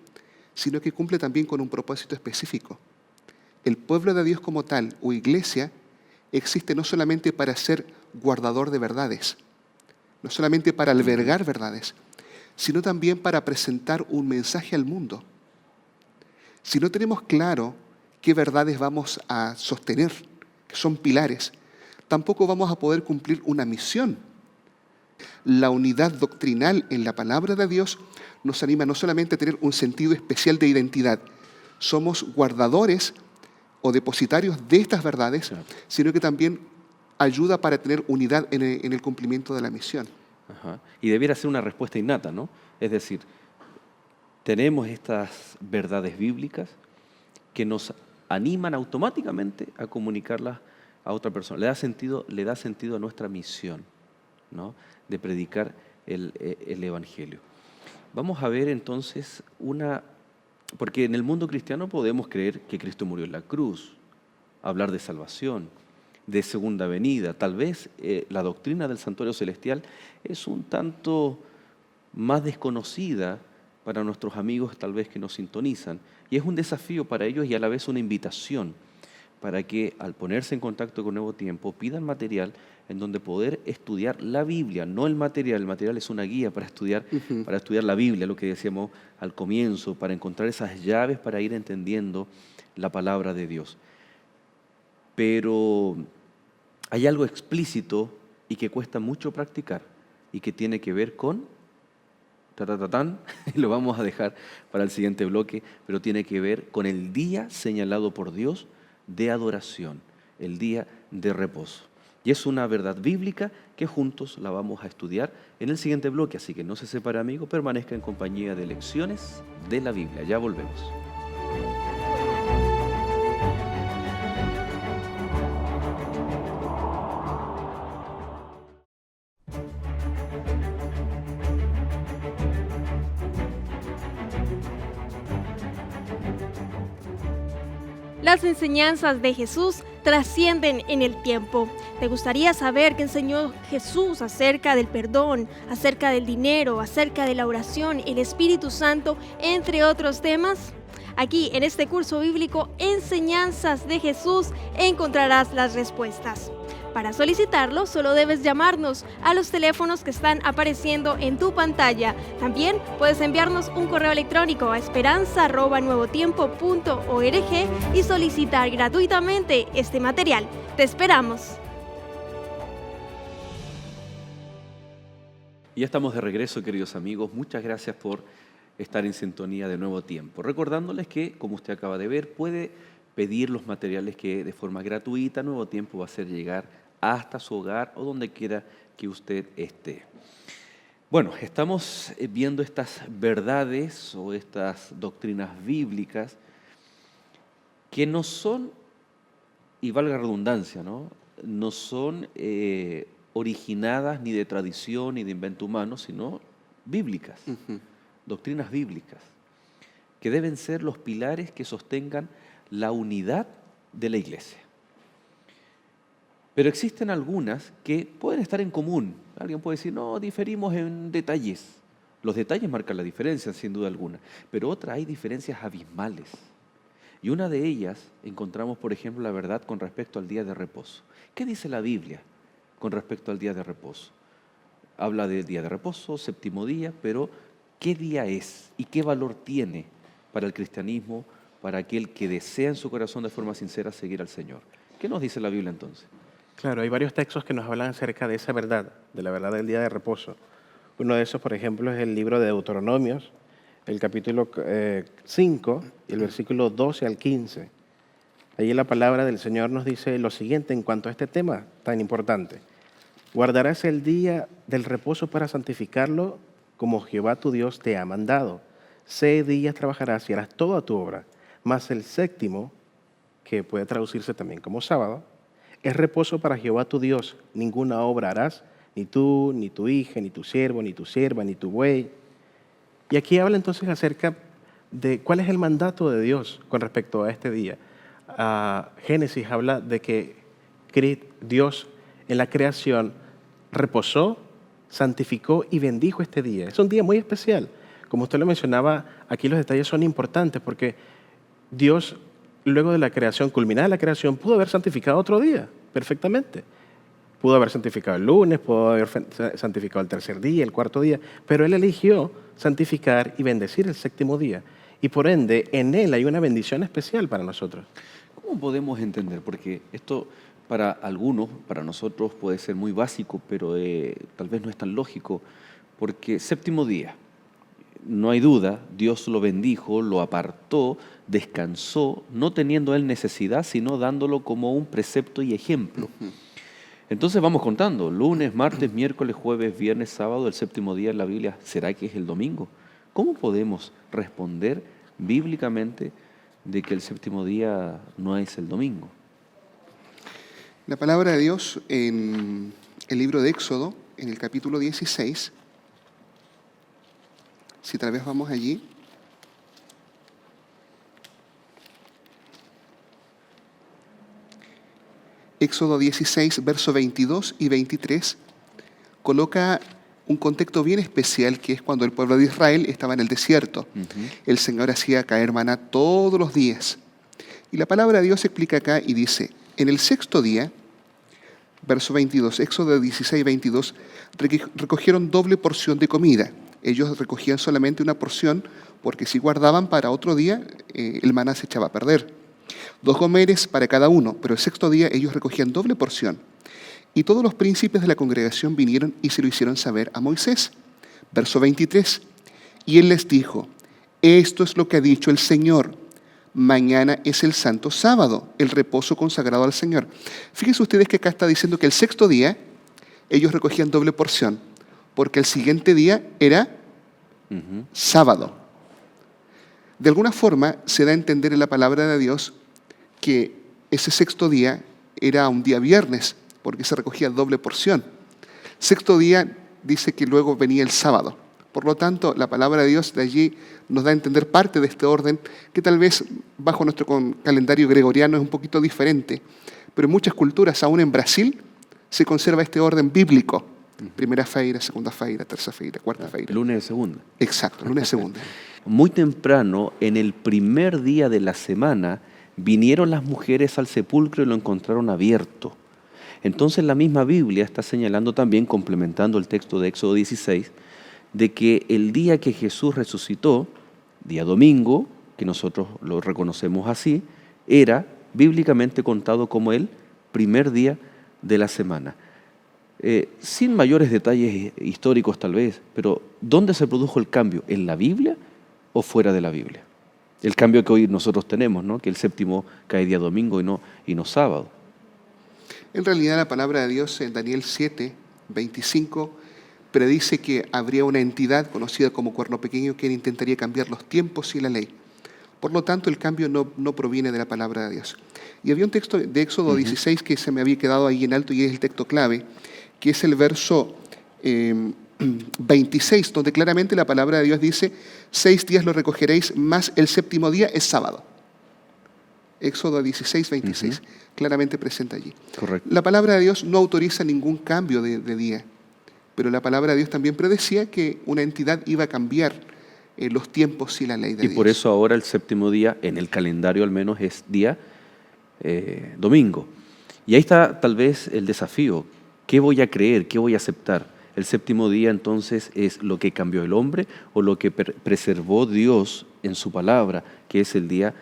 sino que cumple también con un propósito específico. El pueblo de Dios como tal, o iglesia, existe no solamente para ser guardador de verdades, no solamente para albergar verdades, sino también para presentar un mensaje al mundo. Si no tenemos claro qué verdades vamos a sostener, que son pilares, tampoco vamos a poder cumplir una misión. La unidad doctrinal en la palabra de Dios nos anima no solamente a tener un sentido especial de identidad, somos guardadores o depositarios de estas verdades, Claro. sino que también ayuda para tener unidad en el cumplimiento de la misión. Ajá. Y debiera ser una respuesta innata, ¿no? Es decir, tenemos estas verdades bíblicas que nos animan automáticamente a comunicarlas a otra persona. Le da sentido a nuestra misión, ¿no? De predicar el Evangelio. Vamos a ver entonces porque en el mundo cristiano podemos creer que Cristo murió en la cruz, hablar de salvación, de segunda venida. Tal vez la doctrina del santuario celestial es un tanto más desconocida para nuestros amigos tal vez que nos sintonizan, y es un desafío para ellos y a la vez una invitación para que al ponerse en contacto con Nuevo Tiempo pidan material en donde poder estudiar la Biblia, no el material es una guía para estudiar la Biblia, lo que decíamos al comienzo, para encontrar esas llaves para ir entendiendo la palabra de Dios. Pero hay algo explícito y que cuesta mucho practicar y que tiene que ver con, y lo vamos a dejar para el siguiente bloque, pero tiene que ver con el día señalado por Dios de adoración, el día de reposo. Y es una verdad bíblica que juntos la vamos a estudiar en el siguiente bloque, así que no se separe, amigo, permanezca en compañía de Lecciones de la Biblia. Ya volvemos. las enseñanzas de Jesús trascienden en el tiempo. ¿Te gustaría saber qué enseñó Jesús acerca del perdón, acerca del dinero, acerca de la oración, el Espíritu Santo, entre otros temas? Aquí, en este curso bíblico, Enseñanzas de Jesús, encontrarás las respuestas. Para solicitarlo, solo debes llamarnos a los teléfonos que están apareciendo en tu pantalla. También puedes enviarnos un correo electrónico a esperanza@nuevotiempo.org y solicitar gratuitamente este material. ¡Te esperamos! Y ya estamos de regreso, queridos amigos. Muchas gracias por estar en sintonía de Nuevo Tiempo. Recordándoles que, como usted acaba de ver, puede pedir los materiales que de forma gratuita Nuevo Tiempo va a hacer llegar hasta su hogar o donde quiera que usted esté. Bueno, estamos viendo estas verdades o estas doctrinas bíblicas que no son, y valga la redundancia, no son originadas ni de tradición ni de invento humano, sino bíblicas, doctrinas bíblicas, que deben ser los pilares que sostengan la unidad de la iglesia. Pero existen algunas que pueden estar en común. Alguien puede decir, no, diferimos en detalles. Los detalles marcan la diferencia, sin duda alguna. Pero otras hay diferencias abismales. Y una de ellas encontramos, por ejemplo, la verdad con respecto al día de reposo. ¿Qué dice la Biblia con respecto al día de reposo? Habla del día de reposo, séptimo día, pero ¿qué día es y qué valor tiene para el cristianismo, para aquel que desea en su corazón de forma sincera seguir al Señor? ¿Qué nos dice la Biblia entonces? Claro, hay varios textos que nos hablan acerca de esa verdad, de la verdad del día de reposo. Uno de esos, por ejemplo, es el libro de Deuteronomios, el capítulo 5, y el versículo 12 al 15. Allí la palabra del Señor nos dice lo siguiente en cuanto a este tema tan importante. Guardarás el día del reposo para santificarlo como Jehová tu Dios te ha mandado. 6 días trabajarás y harás toda tu obra, mas el séptimo, que puede traducirse también como sábado, es reposo para Jehová tu Dios. Ninguna obra harás, ni tú, ni tu hija, ni tu siervo, ni tu sierva, ni tu buey. Y aquí habla entonces acerca de cuál es el mandato de Dios con respecto a este día. Génesis habla de que Dios en la creación reposó, santificó y bendijo este día. Es un día muy especial. Como usted lo mencionaba, aquí los detalles son importantes porque Dios, luego de la creación, culminada la creación, pudo haber santificado otro día perfectamente. Pudo haber santificado el lunes, pudo haber santificado el tercer día, el cuarto día, pero Él eligió santificar y bendecir el séptimo día. Y por ende, en Él hay una bendición especial para nosotros. ¿Cómo podemos entender? Porque esto para algunos, para nosotros puede ser muy básico, pero tal vez no es tan lógico, porque séptimo día, no hay duda, Dios lo bendijo, lo apartó, descansó, no teniendo Él necesidad, sino dándolo como un precepto y ejemplo. Entonces vamos contando, lunes, martes, miércoles, jueves, viernes, sábado, el séptimo día en la Biblia, ¿será que es el domingo? ¿Cómo podemos responder bíblicamente de que el séptimo día no es el domingo? La palabra de Dios en el libro de Éxodo, en el capítulo 16, si tal vez vamos allí, Éxodo 16, versos 22 y 23, coloca un contexto bien especial que es cuando el pueblo de Israel estaba en el desierto. El Señor hacía caer maná todos los días. Y la palabra de Dios explica acá y dice, en el sexto día, verso 22, Éxodo 16, 22, recogieron doble porción de comida. Ellos recogían solamente una porción porque si guardaban para otro día, el maná se echaba a perder. 2 gomeres para cada uno, pero el sexto día ellos recogían doble porción. Y todos los príncipes de la congregación vinieron y se lo hicieron saber a Moisés. Verso 23, y él les dijo, esto es lo que ha dicho el Señor, mañana es el santo sábado, el reposo consagrado al Señor. Fíjense ustedes que acá está diciendo que el sexto día ellos recogían doble porción, porque el siguiente día era sábado. De alguna forma se da a entender en la palabra de Dios que ese sexto día era un día viernes, porque se recogía doble porción. Sexto día dice que luego venía el sábado, Por lo tanto, la palabra de Dios de allí nos da a entender parte de este orden que tal vez bajo nuestro calendario gregoriano es un poquito diferente. Pero en muchas culturas, aún en Brasil, se conserva este orden bíblico. Primera feira, segunda feira, tercera feira, cuarta feira. Lunes de segunda. Exacto, lunes de segunda. Muy temprano, en el primer día de la semana, vinieron las mujeres al sepulcro y lo encontraron abierto. Entonces la misma Biblia está señalando también, complementando el texto de Éxodo 16, de que el día que Jesús resucitó, día domingo, que nosotros lo reconocemos así, era bíblicamente contado como el primer día de la semana. Sin mayores detalles históricos tal vez, pero ¿dónde se produjo el cambio? ¿En la Biblia o fuera de la Biblia? El cambio que hoy nosotros tenemos, ¿no? Que el séptimo cae día domingo y no sábado. En realidad la palabra de Dios en Daniel 7, 25, predice que habría una entidad conocida como Cuerno Pequeño que intentaría cambiar los tiempos y la ley. Por lo tanto, el cambio no proviene de la palabra de Dios. Y había un texto de Éxodo 16 que se me había quedado ahí en alto y es el texto clave, que es el verso 26, donde claramente la palabra de Dios dice, 6 días lo recogeréis, más el séptimo día es sábado. Éxodo 16, 26, claramente presenta allí. Correcto. La palabra de Dios no autoriza ningún cambio de día, pero la palabra de Dios también predecía que una entidad iba a cambiar los tiempos y la ley de Dios. Y por eso ahora el séptimo día, en el calendario al menos, es día domingo. Y ahí está tal vez el desafío. ¿Qué voy a creer? ¿Qué voy a aceptar? ¿El séptimo día entonces es lo que cambió el hombre o lo que preservó Dios en su palabra, que es el día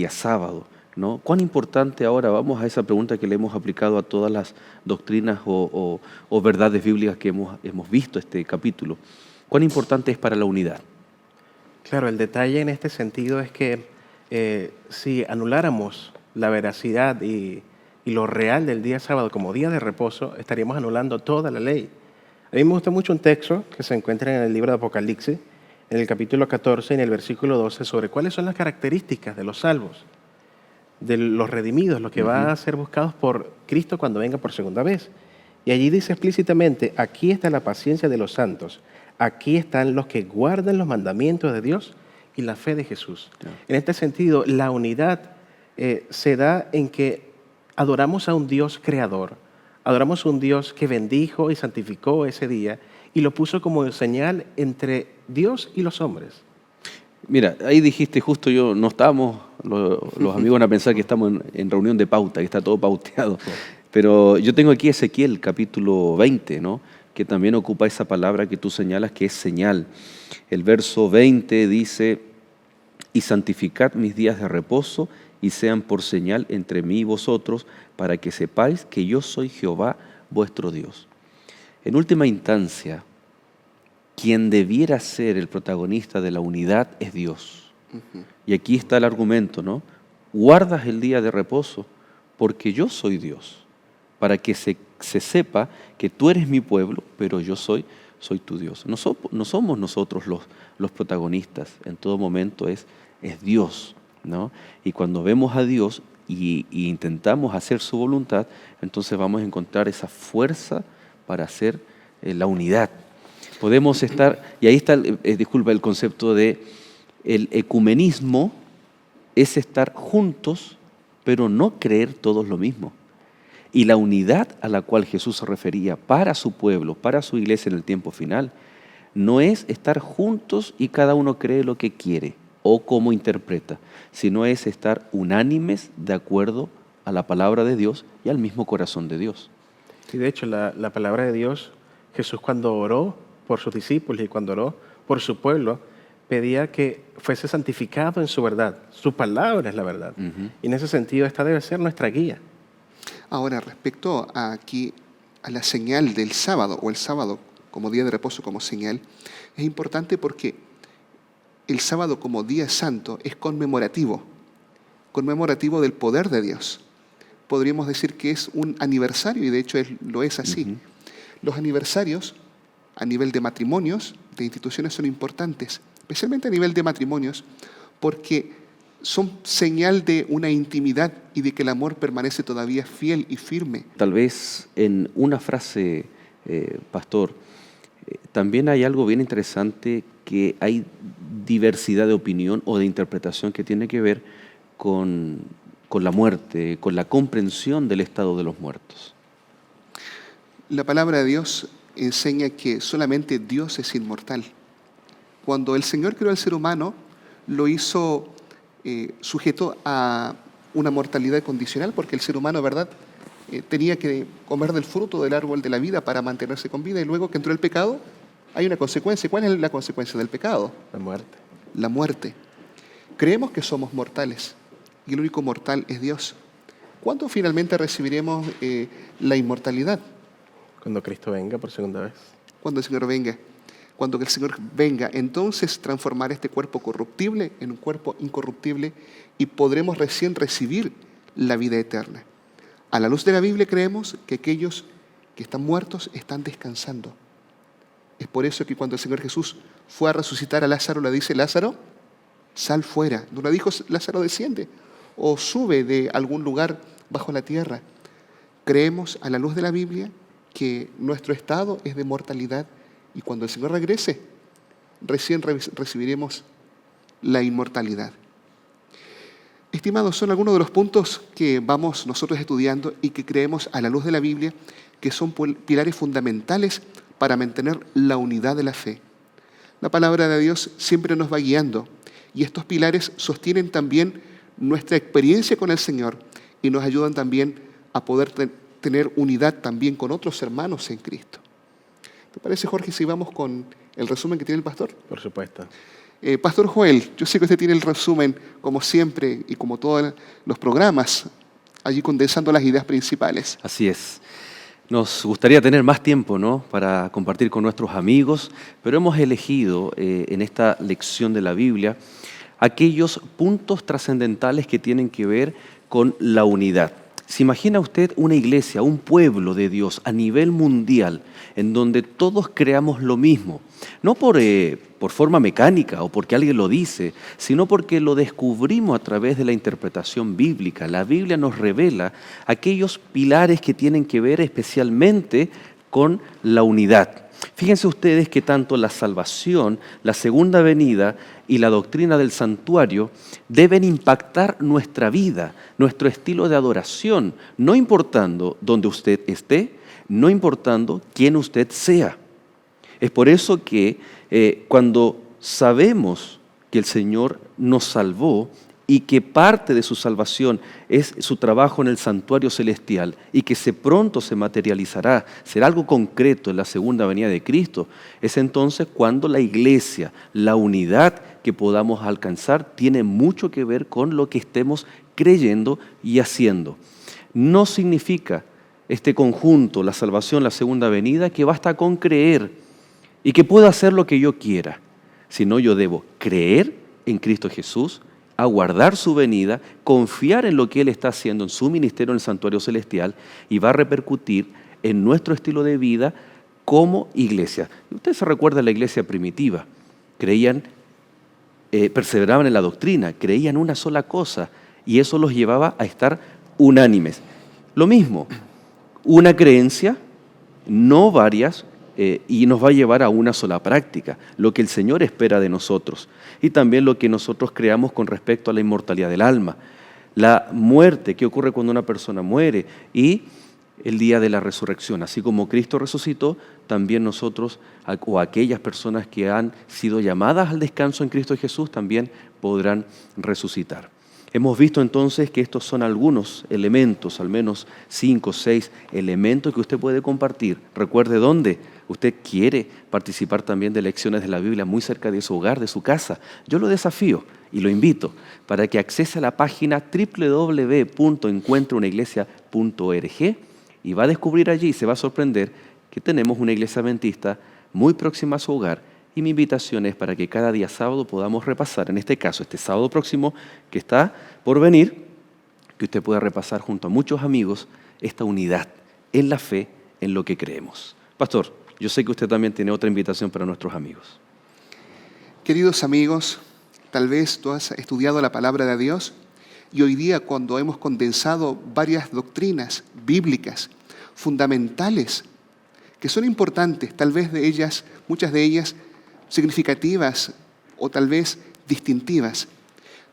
sábado? ¿No? ¿Cuán importante ahora, vamos a esa pregunta que le hemos aplicado a todas las doctrinas o verdades bíblicas que hemos visto este capítulo? ¿Cuán importante es para la unidad? Claro, el detalle en este sentido es que si anuláramos la veracidad y lo real del día sábado como día de reposo, estaríamos anulando toda la ley. A mí me gusta mucho un texto que se encuentra en el libro de Apocalipsis, en el capítulo 14, en el versículo 12, sobre cuáles son las características de los salvos, de los redimidos, los que van a ser buscados por Cristo cuando venga por segunda vez. Y allí dice explícitamente, aquí está la paciencia de los santos, aquí están los que guardan los mandamientos de Dios y la fe de Jesús. Yeah. En este sentido, la unidad se da en que adoramos a un Dios creador, adoramos a un Dios que bendijo y santificó ese día y lo puso como señal entre Dios y los hombres. Mira, ahí dijiste justo no estábamos, los amigos van a pensar que estamos en reunión de pauta, que está todo pauteado. Sí. Pero yo tengo aquí Ezequiel capítulo 20, ¿no? Que también ocupa esa palabra que tú señalas que es señal. El verso 20 dice, y santificad mis días de reposo y sean por señal entre mí y vosotros, para que sepáis que yo soy Jehová vuestro Dios. En última instancia, quien debiera ser el protagonista de la unidad es Dios. Y aquí está el argumento, ¿no? Guardas el día de reposo porque yo soy Dios, para que se sepa que tú eres mi pueblo, pero yo soy tu Dios. No somos nosotros los protagonistas, en todo momento es Dios, ¿no? Y cuando vemos a Dios y intentamos hacer su voluntad, entonces vamos a encontrar esa fuerza para hacer la unidad. Podemos estar, y ahí está, el concepto de el ecumenismo es estar juntos, pero no creer todos lo mismo. Y la unidad a la cual Jesús se refería para su pueblo, para su iglesia en el tiempo final, no es estar juntos y cada uno cree lo que quiere o cómo interpreta, sino es estar unánimes de acuerdo a la palabra de Dios y al mismo corazón de Dios. Y de hecho, la palabra de Dios, Jesús cuando oró por sus discípulos y cuando oró por su pueblo, pedía que fuese santificado en su verdad. Su palabra es la verdad. Y en ese sentido, esta debe ser nuestra guía. Ahora, respecto a la señal del sábado, o el sábado como día de reposo como señal, es importante porque el sábado como día santo es conmemorativo del poder de Dios. Podríamos decir que es un aniversario, y de hecho lo es así. Los aniversarios a nivel de matrimonios, de instituciones, son importantes, especialmente a nivel de matrimonios, porque son señal de una intimidad y de que el amor permanece todavía fiel y firme. Tal vez en una frase, pastor, también hay algo bien interesante, que hay diversidad de opinión o de interpretación que tiene que ver con la muerte, con la comprensión del estado de los muertos. La palabra de Dios enseña que solamente Dios es inmortal. Cuando el Señor creó al ser humano, lo hizo sujeto a una mortalidad condicional, porque el ser humano, ¿verdad?, tenía que comer del fruto del árbol de la vida para mantenerse con vida, y luego que entró el pecado, hay una consecuencia. ¿Cuál es la consecuencia del pecado? La muerte. La muerte. Creemos que somos mortales, y el único mortal es Dios. ¿Cuándo finalmente recibiremos la inmortalidad? Cuando Cristo venga por segunda vez. Cuando el Señor venga. Cuando el Señor venga, entonces transformará este cuerpo corruptible en un cuerpo incorruptible y podremos recién recibir la vida eterna. A la luz de la Biblia creemos que aquellos que están muertos están descansando. Es por eso que cuando el Señor Jesús fue a resucitar a Lázaro, le dice: Lázaro, sal fuera. No le dijo: Lázaro, desciende o sube de algún lugar bajo la tierra. Creemos a la luz de la Biblia que nuestro estado es de mortalidad, y cuando el Señor regrese, recién recibiremos la inmortalidad. Estimados, son algunos de los puntos que vamos nosotros estudiando y que creemos a la luz de la Biblia que son pilares fundamentales para mantener la unidad de la fe. La palabra de Dios siempre nos va guiando, y estos pilares sostienen también nuestra experiencia con el Señor y nos ayudan también a poder tener unidad también con otros hermanos en Cristo. ¿Te parece, Jorge, si vamos con el resumen que tiene el pastor? Por supuesto. Pastor Joel, yo sé que usted tiene el resumen, como siempre, y como todos los programas, allí condensando las ideas principales. Así es. Nos gustaría tener más tiempo, ¿no?, para compartir con nuestros amigos, pero hemos elegido en esta lección de la Biblia aquellos puntos trascendentales que tienen que ver con la unidad. ¿Se imagina usted una iglesia, un pueblo de Dios a nivel mundial, en donde todos creamos lo mismo? No por forma mecánica o porque alguien lo dice, sino porque lo descubrimos a través de la interpretación bíblica. La Biblia nos revela aquellos pilares que tienen que ver especialmente con la unidad. Fíjense ustedes que tanto la salvación, la segunda venida y la doctrina del santuario deben impactar nuestra vida, nuestro estilo de adoración, no importando dónde usted esté, no importando quién usted sea. Es por eso que cuando sabemos que el Señor nos salvó y que parte de su salvación es su trabajo en el santuario celestial y que pronto se materializará, será algo concreto en la segunda venida de Cristo, es entonces cuando la iglesia, la unidad que podamos alcanzar, tiene mucho que ver con lo que estemos creyendo y haciendo. No significa este conjunto, la salvación, la segunda venida, que basta con creer y que puedo hacer lo que yo quiera, sino yo debo creer en Cristo Jesús, aguardar su venida, confiar en lo que Él está haciendo en su ministerio en el santuario celestial, y va a repercutir en nuestro estilo de vida como iglesia. Ustedes se recuerdan la iglesia primitiva, creían, perseveraban en la doctrina, creían una sola cosa, y eso los llevaba a estar unánimes. Lo mismo, una creencia, no varias, y nos va a llevar a una sola práctica, lo que el Señor espera de nosotros y también lo que nosotros creamos con respecto a la inmortalidad del alma, la muerte, qué ocurre cuando una persona muere, y el día de la resurrección. Así como Cristo resucitó, también nosotros o aquellas personas que han sido llamadas al descanso en Cristo Jesús también podrán resucitar. Hemos visto entonces que estos son algunos elementos, al menos 5 o 6 elementos que usted puede compartir. Recuerde dónde usted quiere participar también de lecciones de la Biblia muy cerca de su hogar, de su casa. Yo lo desafío y lo invito para que accese a la página www.encuentreunaiglesia.org y va a descubrir allí y se va a sorprender que tenemos una iglesia adventista muy próxima a su hogar. Y mi invitación es para que cada día sábado podamos repasar, en este caso, este sábado próximo que está por venir, que usted pueda repasar junto a muchos amigos esta unidad en la fe, en lo que creemos. Pastor, yo sé que usted también tiene otra invitación para nuestros amigos. Queridos amigos, tal vez tú has estudiado la palabra de Dios y hoy día, cuando hemos condensado varias doctrinas bíblicas fundamentales que son importantes, tal vez de ellas, muchas de ellas significativas o tal vez distintivas.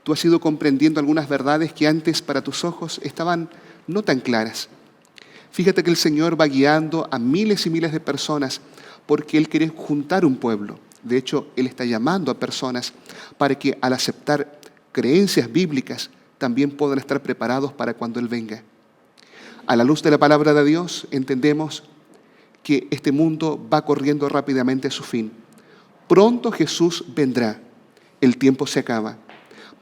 Tú has ido comprendiendo algunas verdades que antes para tus ojos estaban no tan claras. Fíjate que el Señor va guiando a miles y miles de personas porque Él quiere juntar un pueblo. De hecho, Él está llamando a personas para que al aceptar creencias bíblicas también puedan estar preparados para cuando Él venga. A la luz de la palabra de Dios entendemos que este mundo va corriendo rápidamente a su fin. Pronto Jesús vendrá. El tiempo se acaba.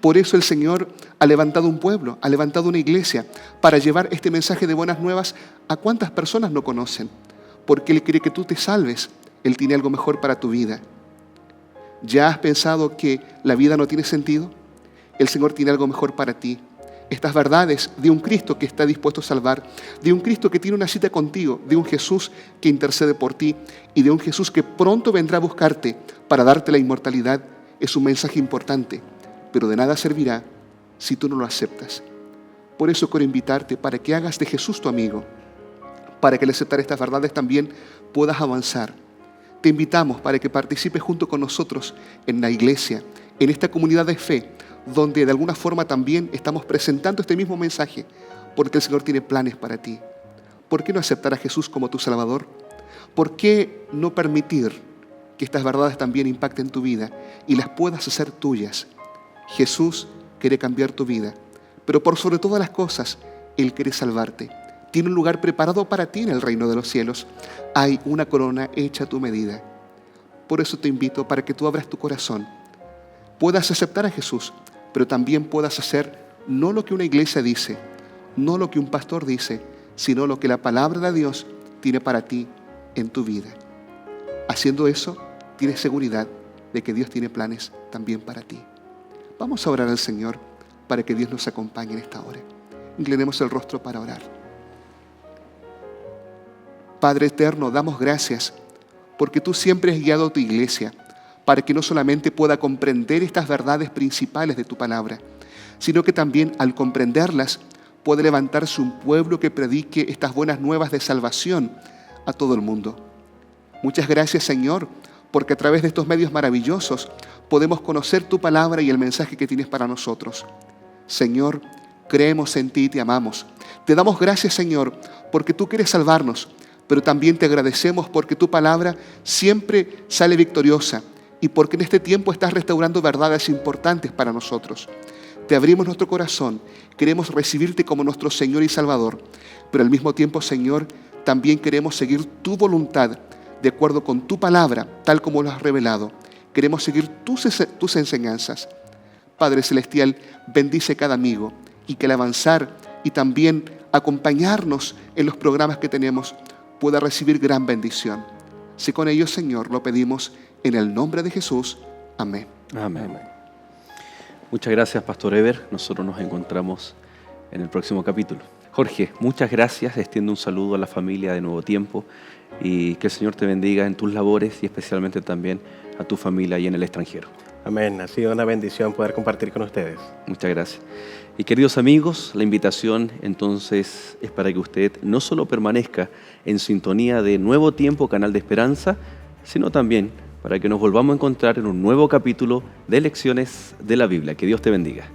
Por eso el Señor ha levantado un pueblo, ha levantado una iglesia para llevar este mensaje de buenas nuevas a cuantas personas no conocen. Porque Él quiere que tú te salves. Él tiene algo mejor para tu vida. ¿Ya has pensado que la vida no tiene sentido? El Señor tiene algo mejor para ti. Estas verdades de un Cristo que está dispuesto a salvar, de un Cristo que tiene una cita contigo, de un Jesús que intercede por ti y de un Jesús que pronto vendrá a buscarte para darte la inmortalidad, es un mensaje importante, pero de nada servirá si tú no lo aceptas. Por eso quiero invitarte para que hagas de Jesús tu amigo, para que al aceptar estas verdades también puedas avanzar. Te invitamos para que participes junto con nosotros en la iglesia, en esta comunidad de fe, donde de alguna forma también estamos presentando este mismo mensaje, porque el Señor tiene planes para ti. ¿Por qué no aceptar a Jesús como tu Salvador? ¿Por qué no permitir que estas verdades también impacten tu vida y las puedas hacer tuyas? Jesús quiere cambiar tu vida, pero por sobre todas las cosas, Él quiere salvarte. Tiene un lugar preparado para ti en el reino de los cielos. Hay una corona hecha a tu medida. Por eso te invito para que tú abras tu corazón, puedas aceptar a Jesús, pero también puedas hacer no lo que una iglesia dice, no lo que un pastor dice, sino lo que la palabra de Dios tiene para ti en tu vida. Haciendo eso, tienes seguridad de que Dios tiene planes también para ti. Vamos a orar al Señor para que Dios nos acompañe en esta hora. Inclinemos el rostro para orar. Padre eterno, damos gracias porque tú siempre has guiado a tu iglesia para que no solamente pueda comprender estas verdades principales de tu palabra, sino que también al comprenderlas puede levantarse un pueblo que predique estas buenas nuevas de salvación a todo el mundo. Muchas gracias, Señor, porque a través de estos medios maravillosos podemos conocer tu palabra y el mensaje que tienes para nosotros. Señor, creemos en ti y te amamos. Te damos gracias, Señor, porque tú quieres salvarnos, pero también te agradecemos porque tu palabra siempre sale victoriosa y porque en este tiempo estás restaurando verdades importantes para nosotros. Te abrimos nuestro corazón, queremos recibirte como nuestro Señor y Salvador, pero al mismo tiempo, Señor, también queremos seguir tu voluntad de acuerdo con tu palabra, tal como lo has revelado. Queremos seguir tus enseñanzas. Padre Celestial, bendice cada amigo y que al avanzar y también acompañarnos en los programas que tenemos pueda recibir gran bendición. Si con ello, Señor, lo pedimos en el nombre de Jesús. Amén. Amén. Muchas gracias, Pastor Ever. Nosotros nos encontramos en el próximo capítulo. Jorge, muchas gracias. Extiendo un saludo a la familia de Nuevo Tiempo y que el Señor te bendiga en tus labores y especialmente también a tu familia y en el extranjero. Amén. Ha sido una bendición poder compartir con ustedes. Muchas gracias. Y queridos amigos, la invitación entonces es para que usted no solo permanezca en sintonía de Nuevo Tiempo, canal de esperanza, sino también para que nos volvamos a encontrar en un nuevo capítulo de Lecciones de la Biblia. Que Dios te bendiga.